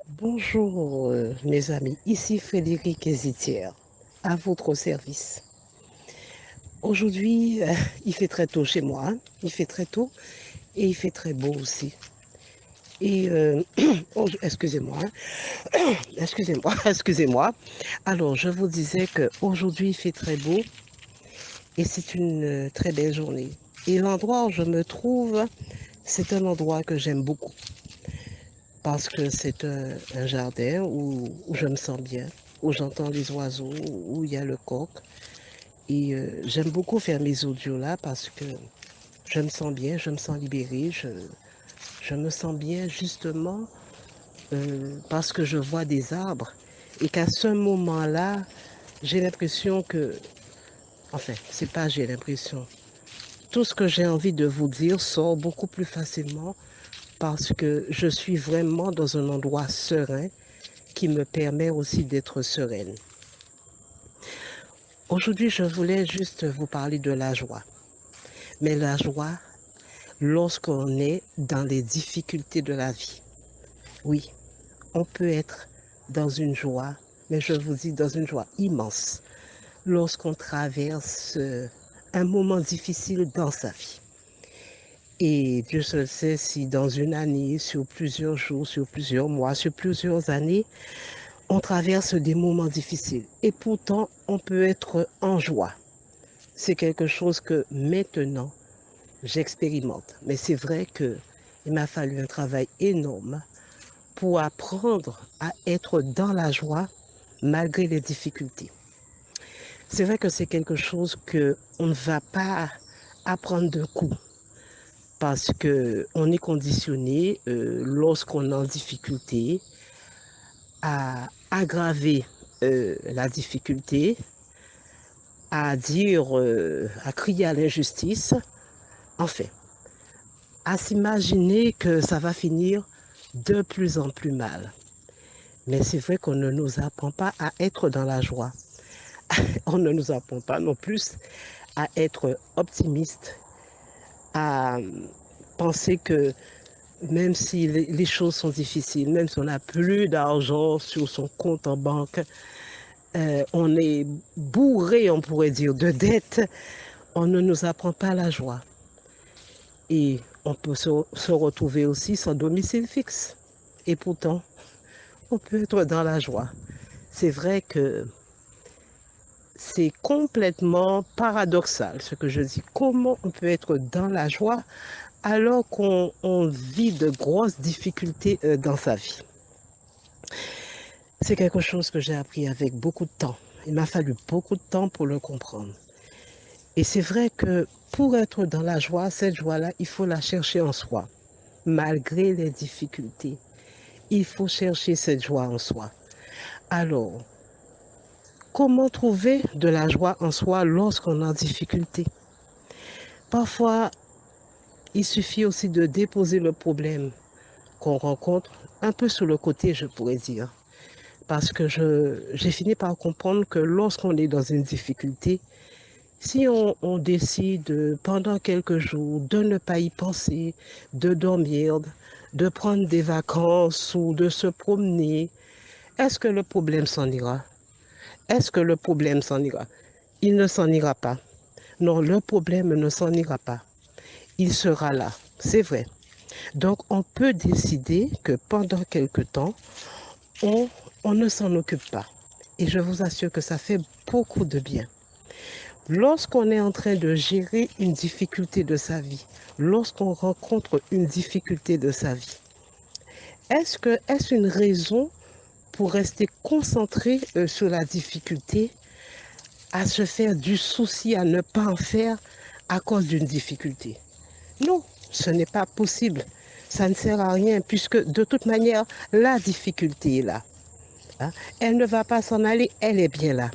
Bonjour mes amis, ici Frédéric Hésitière, à votre service. Aujourd'hui, il fait très tôt chez moi, hein. Il fait très tôt et il fait très beau aussi. Et excusez-moi, excusez-moi, excusez-moi. Alors, je vous disais qu'aujourd'hui, il fait très beau et c'est une très belle journée. Et l'endroit où je me trouve, c'est un endroit que j'aime beaucoup parce que c'est un jardin où je me sens bien, où j'entends les oiseaux, où il y a le coq. Et j'aime beaucoup faire mes audios là parce que je me sens bien, je me sens libérée, je me sens bien justement parce que je vois des arbres et qu'à ce moment-là, j'ai l'impression que, enfin, c'est pas j'ai l'impression, tout ce que j'ai envie de vous dire sort beaucoup plus facilement parce que je suis vraiment dans un endroit serein qui me permet aussi d'être sereine. Aujourd'hui, je voulais juste vous parler de la joie. Mais la joie, lorsqu'on est dans les difficultés de la vie. Oui, on peut être dans une joie, mais je vous dis dans une joie immense, lorsqu'on traverse un moment difficile dans sa vie. Et Dieu seul sait si dans une année, sur plusieurs jours, sur plusieurs mois, sur plusieurs années, on traverse des moments difficiles. Et pourtant, on peut être en joie. C'est quelque chose que maintenant, j'expérimente. Mais c'est vrai qu'il m'a fallu un travail énorme pour apprendre à être dans la joie malgré les difficultés. C'est vrai que c'est quelque chose qu'on ne va pas apprendre d'un coup parce qu'on est conditionné lorsqu'on est en difficulté à aggraver la difficulté, à dire, à crier à l'injustice, enfin, à s'imaginer que ça va finir de plus en plus mal. Mais c'est vrai qu'on ne nous apprend pas à être dans la joie. On ne nous apprend pas non plus à être optimiste, à penser que même si les choses sont difficiles, même si on n'a plus d'argent sur son compte en banque, on est bourré, on pourrait dire, de dettes, on ne nous apprend pas la joie. Et on peut se retrouver aussi sans domicile fixe. Et pourtant, on peut être dans la joie. C'est vrai que c'est complètement paradoxal ce que je dis. Comment on peut être dans la joie alors qu'on vit de grosses difficultés dans sa vie? C'est quelque chose que j'ai appris avec beaucoup de temps. Il m'a fallu beaucoup de temps pour le comprendre. Et c'est vrai que pour être dans la joie, cette joie-là, il faut la chercher en soi, malgré les difficultés. Il faut chercher cette joie en soi. Alors, comment trouver de la joie en soi lorsqu'on est en difficulté? Parfois, il suffit aussi de déposer le problème qu'on rencontre un peu sur le côté, je pourrais dire. Parce que j'ai fini par comprendre que lorsqu'on est dans une difficulté, si on décide pendant quelques jours de ne pas y penser, de dormir, de prendre des vacances ou de se promener, est-ce que le problème s'en ira? Est-ce que le problème s'en ira? Il ne s'en ira pas. Non, le problème ne s'en ira pas. Il sera là, c'est vrai. Donc, on peut décider que pendant quelque temps, on, on ne s'en occupe pas. Et je vous assure que ça fait beaucoup de bien. Lorsqu'on est en train de gérer une difficulté de sa vie, lorsqu'on rencontre une difficulté de sa vie, est-ce une raison pour rester concentré sur la difficulté, à se faire du souci, à ne pas en faire à cause d'une difficulté? Non, ce n'est pas possible. Ça ne sert à rien puisque de toute manière, la difficulté est là, hein. Elle ne va pas s'en aller, elle est bien là.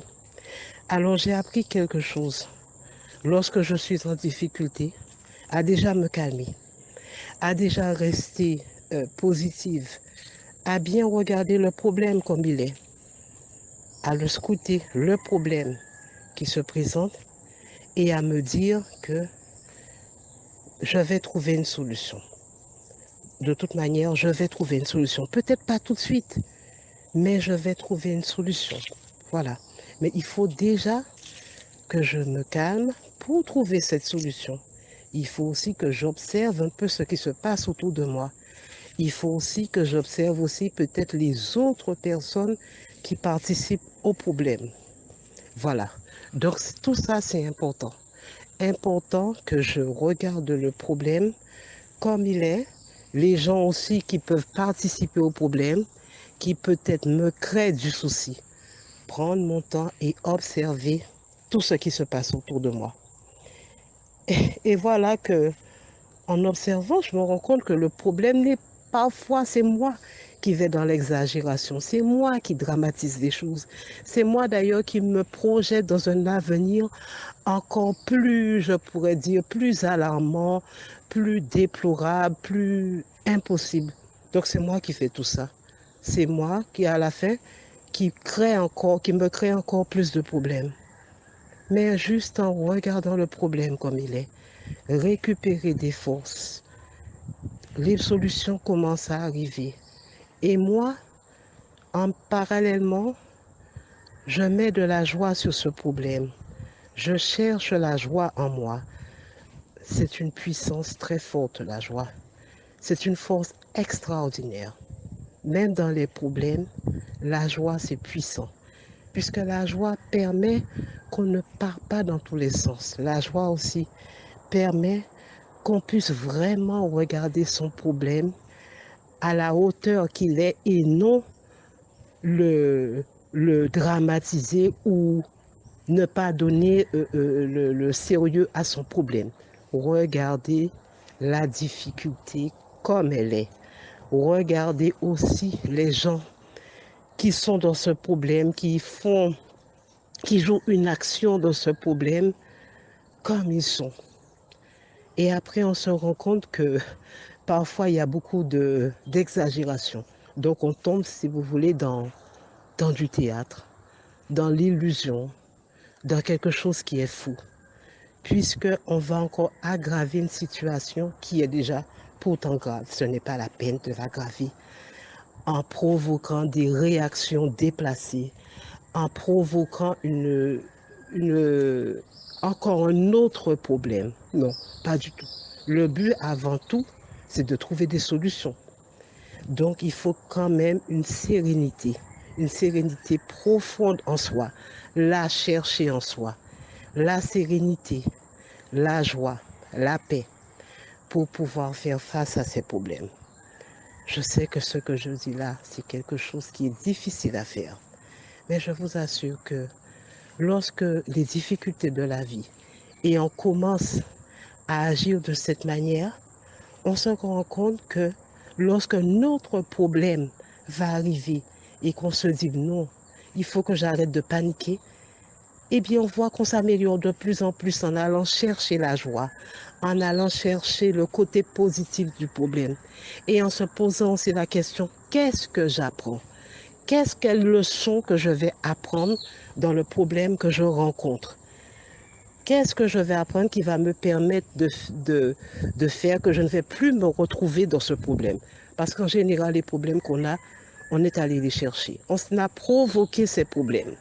Alors j'ai appris quelque chose. Lorsque je suis en difficulté, à déjà me calmer, à déjà rester positive, à bien regarder le problème comme il est, à le scruter, le problème qui se présente et à me dire que je vais trouver une solution. de toute manière, je vais trouver une solution. Peut-être pas tout de suite, mais je vais trouver une solution. Voilà. Mais il faut déjà que je me calme pour trouver cette solution. Il faut aussi que j'observe un peu ce qui se passe autour de moi. Il faut aussi que j'observe aussi peut-être les autres personnes qui participent au problème. Voilà. Donc tout ça, c'est important. Important que je regarde le problème comme il est. Les gens aussi qui peuvent participer au problème, qui peut-être me créent du souci. Prendre mon temps et observer tout ce qui se passe autour de moi. Et voilà que, en observant, je me rends compte que le problème n'est parfois, c'est moi qui vais dans l'exagération, c'est moi qui dramatise les choses, c'est moi d'ailleurs qui me projette dans un avenir encore plus, je pourrais dire, plus alarmant, plus déplorable, plus impossible. Donc c'est moi qui fais tout ça. C'est moi qui, à la fin, qui me crée encore plus de problèmes. Mais juste en regardant le problème comme il est, récupérer des forces, les solutions commencent à arriver. Et moi, parallèlement, je mets de la joie sur ce problème. Je cherche la joie en moi. C'est une puissance très forte, la joie. C'est une force extraordinaire. Même dans les problèmes, la joie, c'est puissant. Puisque la joie permet qu'on ne part pas dans tous les sens. La joie aussi permet qu'on puisse vraiment regarder son problème à la hauteur qu'il est et non le, le dramatiser ou ne pas donner le sérieux à son problème. Regardez la difficulté comme elle est. Regardez aussi les gens qui sont dans ce problème, qui jouent une action dans ce problème comme ils sont. Et après, on se rend compte que parfois, il y a beaucoup d'exagération. Donc, on tombe, si vous voulez, dans du théâtre, dans l'illusion, dans quelque chose qui est fou, puisqu'on va encore aggraver une situation qui est déjà pourtant grave. Ce n'est pas la peine de l'aggraver en provoquant des réactions déplacées, en provoquant encore un autre problème. Non, pas du tout. Le but avant tout, c'est de trouver des solutions. Donc, il faut quand même une sérénité profonde en soi, la chercher en soi, la sérénité, la joie, la paix, pour pouvoir faire face à ces problèmes. Je sais que ce que je dis là, c'est quelque chose qui est difficile à faire, mais je vous assure que lorsque les difficultés de la vie, et on commence à agir de cette manière, on se rend compte que lorsque notre problème va arriver et qu'on se dit non, il faut que j'arrête de paniquer, eh bien on voit qu'on s'améliore de plus en plus en allant chercher la joie, en allant chercher le côté positif du problème et en se posant aussi la question, qu'est-ce que j'apprends? Quelle leçon que je vais apprendre dans le problème que je rencontre? Qu'est-ce que je vais apprendre qui va me permettre de faire que je ne vais plus me retrouver dans ce problème? Parce qu'en général, les problèmes qu'on a, on est allé les chercher. On a provoqué ces problèmes.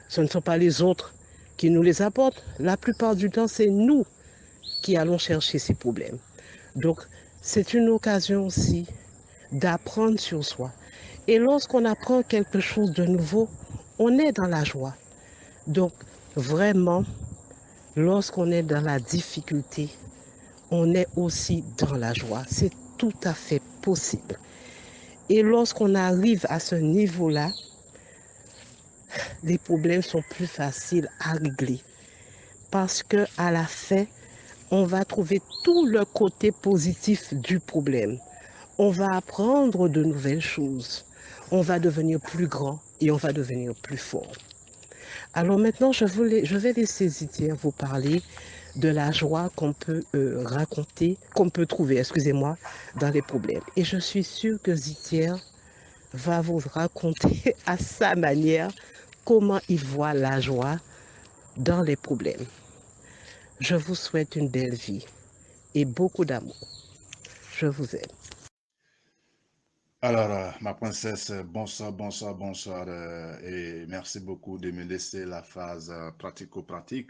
Ce ne sont pas les autres qui nous les apportent. La plupart du temps, c'est nous qui allons chercher ces problèmes. Donc, c'est une occasion aussi d'apprendre sur soi. Et lorsqu'on apprend quelque chose de nouveau, on est dans la joie. Donc, vraiment, lorsqu'on est dans la difficulté, on est aussi dans la joie. C'est tout à fait possible. Et lorsqu'on arrive à ce niveau-là, les problèmes sont plus faciles à régler. Parce que à la fin, on va trouver tout le côté positif du problème. On va apprendre de nouvelles choses. On va devenir plus grand et on va devenir plus fort. Alors maintenant, je vais laisser Zitier vous parler de la joie qu'on peut raconter, qu'on peut trouver, excusez-moi, dans les problèmes. Et je suis sûre que Zitier va vous raconter à sa manière comment il voit la joie dans les problèmes. Je vous souhaite une belle vie et beaucoup d'amour. Je vous aime. Alors, ma princesse, bonsoir, bonsoir, bonsoir, et merci beaucoup de me laisser la phase pratico-pratique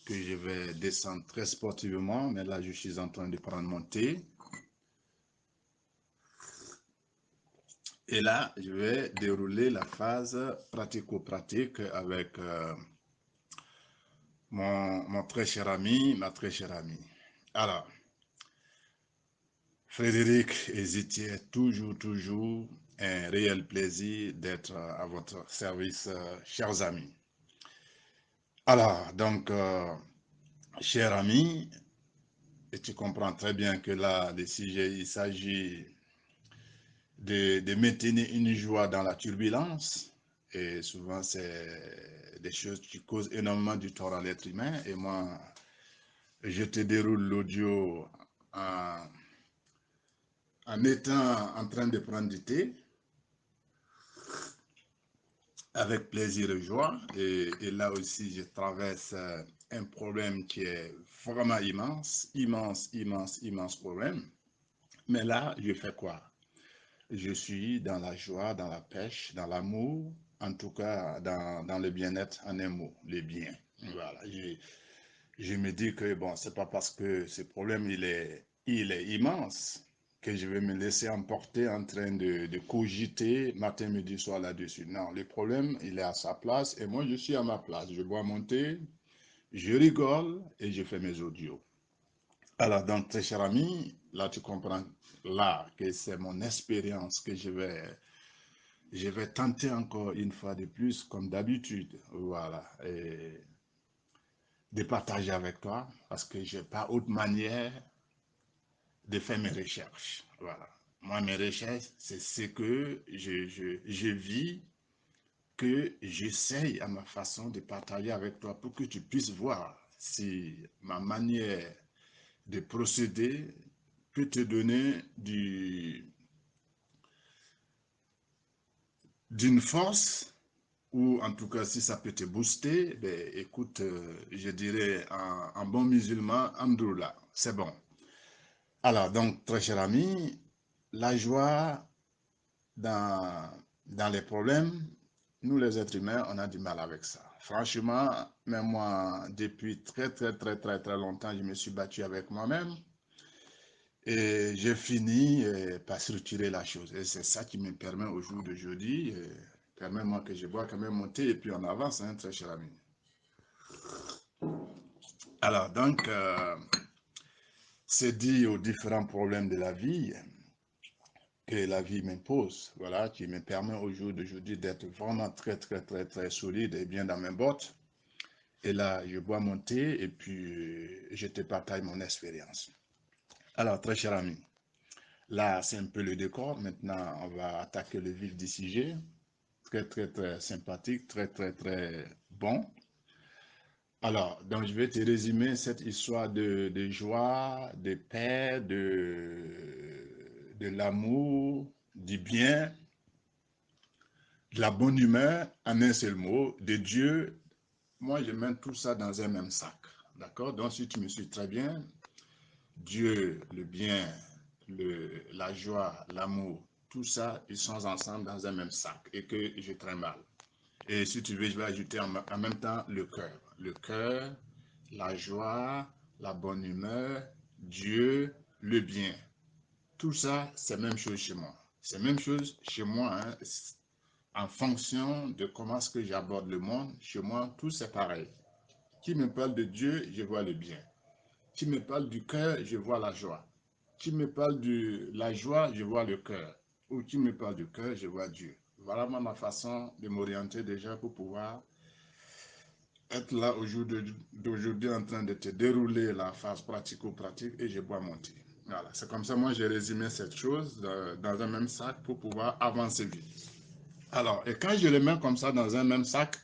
que je vais descendre très sportivement, mais là, je suis en train de prendre mon thé. Et là, je vais dérouler la phase pratico-pratique avec mon très cher ami, ma très chère amie. Alors, Frédéric Hésitier, toujours un réel plaisir d'être à votre service, chers amis. Alors, donc, cher ami, et tu comprends très bien que là, le sujet, il s'agit de maintenir une joie dans la turbulence. Et souvent, c'est des choses qui causent énormément du tort à l'être humain. Et moi, je te déroule l'audio en, en étant en train de prendre du thé, avec plaisir et joie. Et là aussi, je traverse un problème qui est vraiment immense, immense, immense, immense problème. Mais là, je fais quoi? Je suis dans la joie, dans la pêche, dans l'amour, en tout cas dans le bien-être en un mot, le bien. Voilà. Je me dis que bon, c'est pas parce que ce problème il est immense que je vais me laisser emporter en train de cogiter matin, midi, soir là-dessus. Non, le problème, il est à sa place et moi, je suis à ma place. Je bois mon thé, je rigole et je fais mes audios. Alors, donc, très cher ami, là, tu comprends là que c'est mon expérience que je vais tenter encore une fois de plus, comme d'habitude, voilà, et de partager avec toi, parce que je n'ai pas autre manière de faire mes recherches. Voilà. Moi, mes recherches, c'est ce que je vis, que j'essaye à ma façon de partager avec toi pour que tu puisses voir si ma manière de procéder peut te donner d'une force, ou en tout cas si ça peut te booster, ben, écoute, je dirais en bon musulman, Amdoullah, c'est bon. Alors donc, très cher ami, la joie dans les problèmes, nous les êtres humains, on a du mal avec ça. Franchement, même moi, depuis très longtemps, je me suis battu avec moi-même. Et j'ai fini par structurer la chose. Et c'est ça qui me permet au jour d'aujourd'hui, permet-moi que je bois quand même mon thé et puis on avance, hein, très cher ami. Alors donc, c'est dit aux différents problèmes de la vie que la vie m'impose, voilà, qui me permet au jour d'aujourd'hui d'être vraiment très solide et bien dans mes bottes. Et là, je bois mon thé et puis je te partage mon expérience. Alors, très cher ami, là, c'est un peu le décor. Maintenant, on va attaquer le vif du sujet. Très sympathique, très bon. Alors, donc je vais te résumer cette histoire de joie, de paix, de l'amour, du bien, de la bonne humeur, en un seul mot, de Dieu. Moi, je mets tout ça dans un même sac. D'accord? Donc, si tu me suis très bien, Dieu, le bien, la joie, l'amour, tout ça, ils sont ensemble dans un même sac et que je trimballe. Et si tu veux, je vais ajouter en même temps le cœur. Le cœur, la joie, la bonne humeur, Dieu, le bien. Tout ça, c'est la même chose chez moi. C'est la même chose chez moi, hein, en fonction de comment est-ce que j'aborde le monde. Chez moi, tout c'est pareil. Qui me parle de Dieu, je vois le bien. Qui me parle du cœur, je vois la joie. Qui me parle de la joie, je vois le cœur. Ou qui me parle du cœur, je vois Dieu. Voilà ma façon de m'orienter déjà pour pouvoir être là au jour d'aujourd'hui en train de te dérouler la phase pratico-pratique et je bois mon thé. Voilà, c'est comme ça, moi j'ai résumé cette chose dans un même sac pour pouvoir avancer vite. Alors, et quand je les mets comme ça dans un même sac,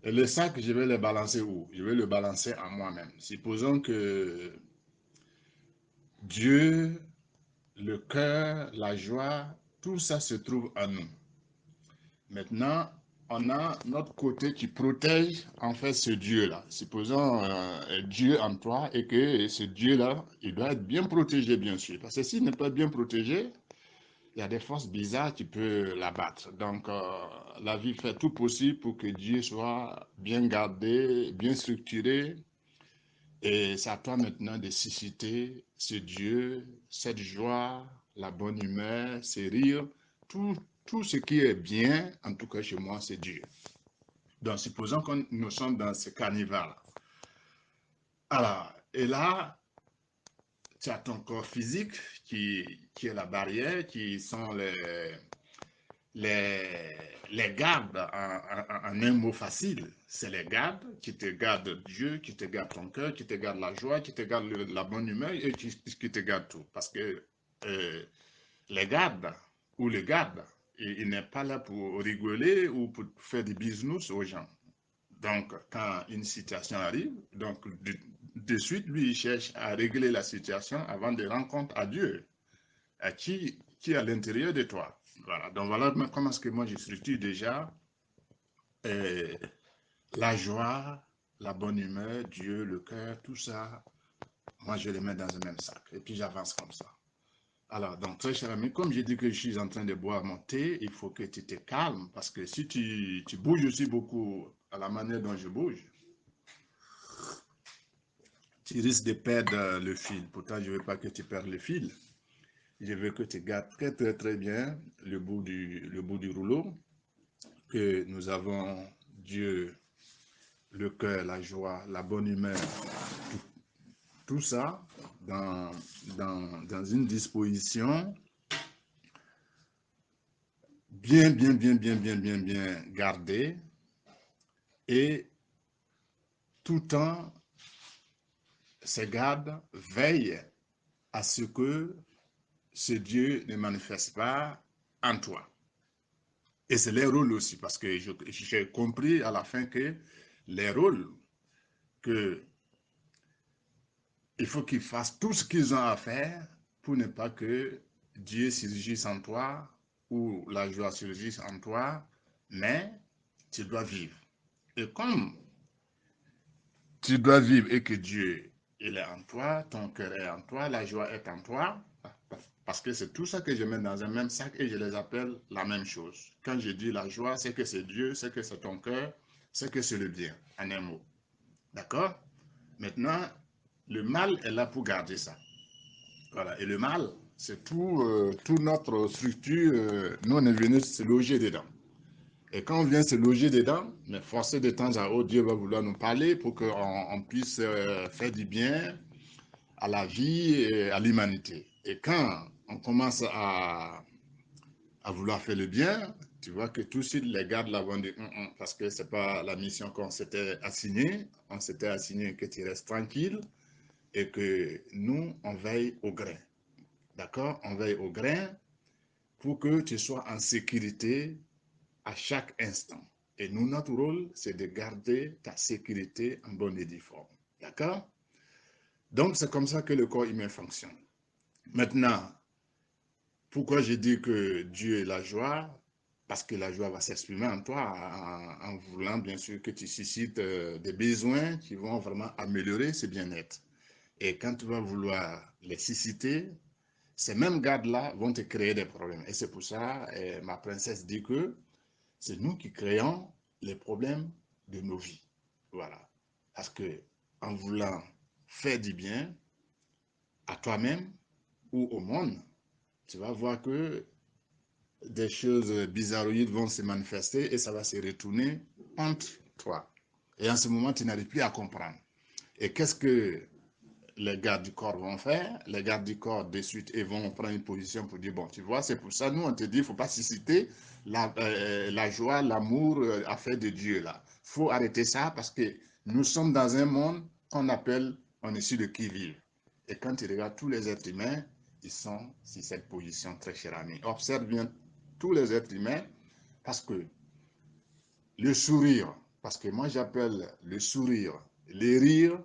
le sac, je vais le balancer où? Je vais le balancer à moi-même. Supposons que Dieu, le cœur, la joie, tout ça se trouve en nous. Maintenant, on a notre côté qui protège en fait ce Dieu-là. Supposons Dieu en toi et que ce Dieu-là, il doit être bien protégé, bien sûr. Parce que s'il n'est pas bien protégé, il y a des forces bizarres qui peuvent l'abattre. Donc, la vie fait tout possible pour que Dieu soit bien gardé, bien structuré. Et c'est à toi maintenant de susciter ce Dieu, cette joie, la bonne humeur, ces rires, tout ce qui est bien, en tout cas chez moi, c'est Dieu. Donc, supposons que nous sommes dans ce carnival. Alors, et là, tu as ton corps physique qui est la barrière, qui sont les gardes en un mot facile. C'est les gardes qui te gardent Dieu, qui te gardent ton cœur, qui te gardent la joie, qui te gardent la bonne humeur et qui te gardent tout. Parce que les gardes ou les gardes, il n'est pas là pour rigoler ou pour faire des bisous aux gens. Donc, quand une situation arrive, donc de suite, lui, il cherche à régler la situation avant de rendre compte à Dieu, à qui est à l'intérieur de toi. Voilà, donc voilà comment est-ce que moi je structure déjà la joie, la bonne humeur, Dieu, le cœur, tout ça. Moi, je les mets dans un même sac et puis j'avance comme ça. Alors, donc, très cher ami, comme j'ai dit que je suis en train de boire mon thé, il faut que tu te calmes parce que si tu bouges aussi beaucoup à la manière dont je bouge, tu risques de perdre le fil. Pourtant, je ne veux pas que tu perdes le fil. Je veux que tu gardes très, très, très bien le bout du rouleau, que nous avons Dieu, le cœur, la joie, la bonne humeur, tout ça dans une disposition bien gardée et tout le temps, ces gardes veillent à ce que ce Dieu ne manifeste pas en toi. Et c'est leur rôle aussi, parce que j'ai compris à la fin que les rôles, que il faut qu'ils fassent tout ce qu'ils ont à faire pour ne pas que Dieu surgisse en toi ou la joie surgisse en toi, mais tu dois vivre. Et comme tu dois vivre et que Dieu il est en toi, ton cœur est en toi, la joie est en toi, parce que c'est tout ça que je mets dans un même sac et je les appelle la même chose. Quand je dis la joie, c'est que c'est Dieu, c'est que c'est ton cœur, c'est que c'est le bien, en un mot. D'accord? Maintenant, le mal est là pour garder ça. Voilà. Et le mal, c'est tout notre structure, nous on est venu se loger dedans. Et quand on vient se loger dedans, mais forcé de temps à autre, Dieu va vouloir nous parler pour qu'on puisse faire du bien à la vie et à l'humanité. Et quand on commence à vouloir faire le bien, tu vois que tout de suite les gardes là vont dire parce que c'est pas la mission qu'on s'était assignée. On s'était assigné que tu restes tranquille et que nous, on veille au grain. D'accord? On veille au grain pour que tu sois en sécurité à chaque instant. Et nous, notre rôle, c'est de garder ta sécurité en bonne et due forme. D'accord? Donc, c'est comme ça que le corps humain fonctionne. Maintenant, pourquoi je dis que Dieu est la joie? Parce que la joie va s'exprimer en toi en voulant bien sûr que tu suscites des besoins qui vont vraiment améliorer ce bien-être. Et quand tu vas vouloir les susciter, ces mêmes gardes-là vont te créer des problèmes. Et c'est pour ça, ma princesse dit que c'est nous qui créons les problèmes de nos vies. Voilà. Parce que en voulant faire du bien à toi-même ou au monde, tu vas voir que des choses bizarroïdes vont se manifester et ça va se retourner contre toi. Et en ce moment, tu n'arrives plus à comprendre. Et qu'est-ce que les gardes du corps vont faire? Les gardes du corps, de suite, ils vont prendre une position pour dire, bon, tu vois, c'est pour ça, nous, on te dit, il ne faut pas susciter la joie, l'amour, affaire de Dieu, là. Il faut arrêter ça parce que nous sommes dans un monde qu'on appelle, on est sur le qui-vive. Et quand tu regardes tous les êtres humains, ils sont sur cette position, très cher ami. Observe bien tous les êtres humains parce que le sourire, parce que moi j'appelle le sourire, les rires,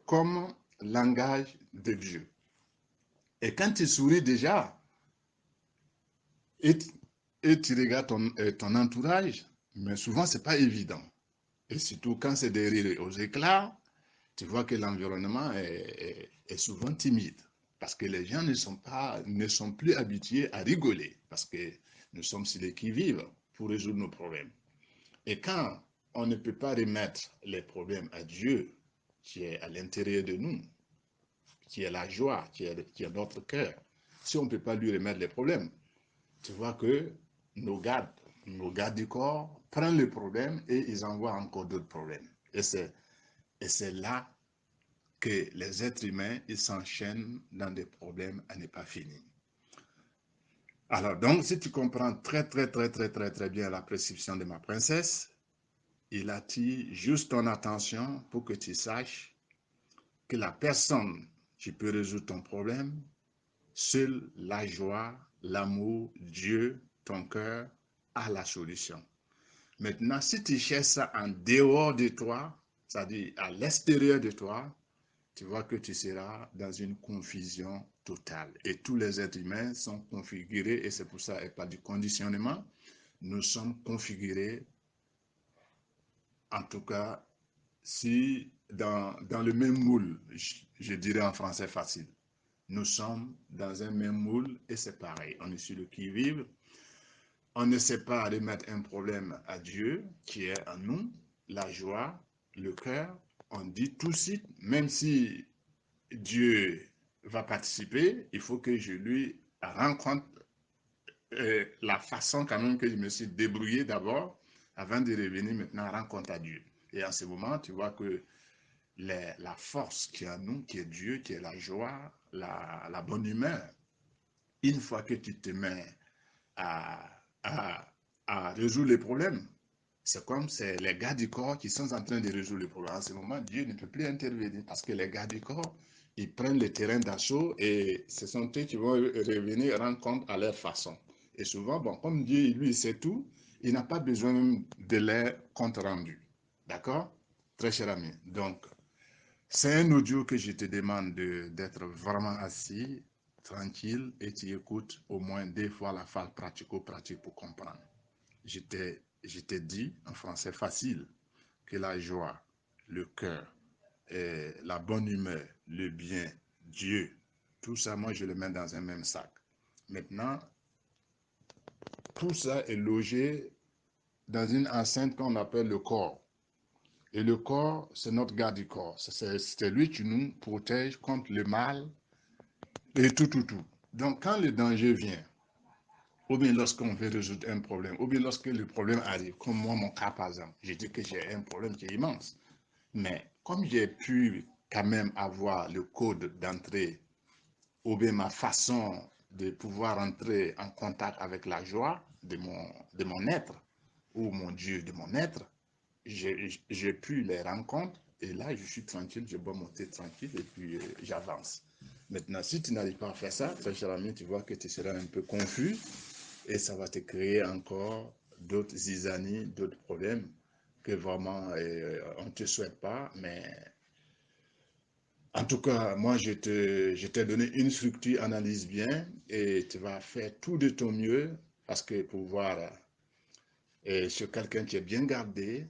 comme langage de Dieu. Et quand tu souris déjà, et tu regardes ton entourage, mais souvent c'est pas évident. Et surtout quand c'est des rires aux éclats, tu vois que l'environnement est souvent timide. Parce que les gens ne sont plus habitués à rigoler, parce que nous sommes sur les qui-vive pour résoudre nos problèmes. Et quand on ne peut pas remettre les problèmes à Dieu, qui est à l'intérieur de nous, qui est la joie, qui est notre cœur, si on ne peut pas lui remettre les problèmes, tu vois que nos gardes du corps prennent le problème et ils envoient encore d'autres problèmes. Et c'est là que les êtres humains, ils s'enchaînent dans des problèmes à ne pas finir. Alors, donc, si tu comprends très bien la prescription de ma princesse, il attire juste ton attention pour que tu saches que la personne qui peut résoudre ton problème, seule la joie, l'amour, Dieu, ton cœur, a la solution. Maintenant, si tu cherches ça en dehors de toi, c'est-à-dire à l'extérieur de toi, tu vois que tu seras dans une confusion totale. Et tous les êtres humains sont configurés, et c'est pour ça, et pas du conditionnement, nous sommes configurés, en tout cas, si dans le même moule, je dirais en français facile, nous sommes dans un même moule et c'est pareil. On est sur le qui-vive. On ne sait pas remettre un problème à Dieu qui est en nous, la joie, le cœur. On dit tout de suite, même si Dieu va participer, il faut que je lui rencontre la façon quand même que je me suis débrouillé d'abord avant de revenir maintenant rencontre à Dieu. Et en ce moment, tu vois que la force qui est en nous, qui est Dieu, qui est la joie, la bonne humeur, une fois que tu te mets à, à résoudre les problèmes, c'est comme c'est les gars du corps qui sont en train de résoudre les problèmes. En ce moment, Dieu ne peut plus intervenir parce que les gars du corps, ils prennent le terrain d'assaut et ce sont eux qui vont revenir rendre compte à leur façon. Et souvent, bon, comme Dieu, lui, sait tout, il n'a pas besoin de leur compte rendu. D'accord? Très cher ami. Donc, c'est un audio que je te demande d'être vraiment assis, tranquille, et tu écoutes au moins 2 fois la phase pratico-pratique pour comprendre. Je t'ai dit en français facile que la joie, le cœur, la bonne humeur, le bien, Dieu, tout ça, moi, je le mets dans un même sac. Maintenant, tout ça est logé dans une enceinte qu'on appelle le corps. Et le corps, c'est notre garde du corps. C'est lui qui nous protège contre le mal et tout. Donc, quand le danger vient, ou bien lorsqu'on veut résoudre un problème, ou bien lorsque le problème arrive, comme moi, mon cas par exemple, j'ai dit que j'ai un problème qui est immense. Mais comme j'ai pu quand même avoir le code d'entrée, ou bien ma façon de pouvoir entrer en contact avec la joie de mon être, ou mon Dieu de mon être, j'ai pu les rencontrer, et là, je suis tranquille, je bois mon thé tranquille, et puis j'avance. Maintenant, si tu n'arrives pas à faire ça, très cher ami, tu vois que tu seras un peu confus, et ça va te créer encore d'autres zizanies, d'autres problèmes que vraiment on ne te souhaite pas. Mais en tout cas, moi, je t'ai donné une structure, analyse bien et tu vas faire tout de ton mieux parce que pour voir sur quelqu'un qui est bien gardé,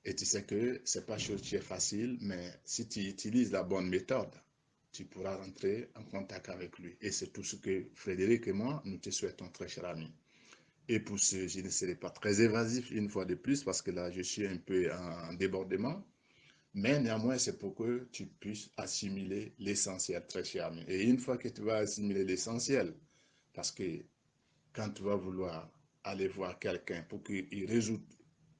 et tu sais que c'est pas chose qui est facile, mais si tu utilises la bonne méthode, tu pourras rentrer en contact avec lui. Et c'est tout ce que Frédéric et moi, nous te souhaitons, très cher ami. Et pour ce, je ne serai pas très évasif une fois de plus parce que là, je suis un peu en débordement. Mais néanmoins, c'est pour que tu puisses assimiler l'essentiel, très cher ami. Et une fois que tu vas assimiler l'essentiel, parce que quand tu vas vouloir aller voir quelqu'un pour qu'il résout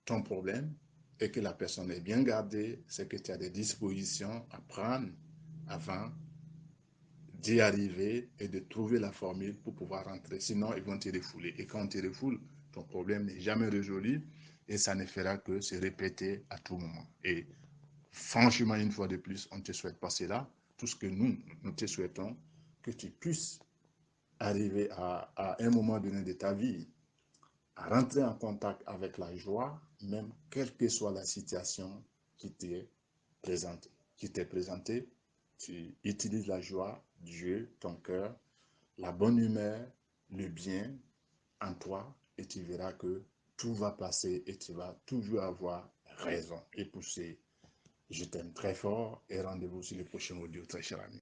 ton problème et que la personne est bien gardée, c'est que tu as des dispositions à prendre avant d'y arriver et de trouver la formule pour pouvoir rentrer. Sinon, ils vont te refouler. Et quand on te refoule, ton problème n'est jamais résolu et ça ne fera que se répéter à tout moment. Et franchement, une fois de plus, on te souhaite passer là. Tout ce que nous te souhaitons, que tu puisses arriver à un moment donné de ta vie à rentrer en contact avec la joie, même quelle que soit la situation qui t'est présentée. Tu utilises la joie, Dieu, ton cœur, la bonne humeur, le bien en toi, et tu verras que tout va passer et tu vas toujours avoir raison. Et pour ce, je t'aime très fort et rendez-vous sur le prochain audio, très cher ami.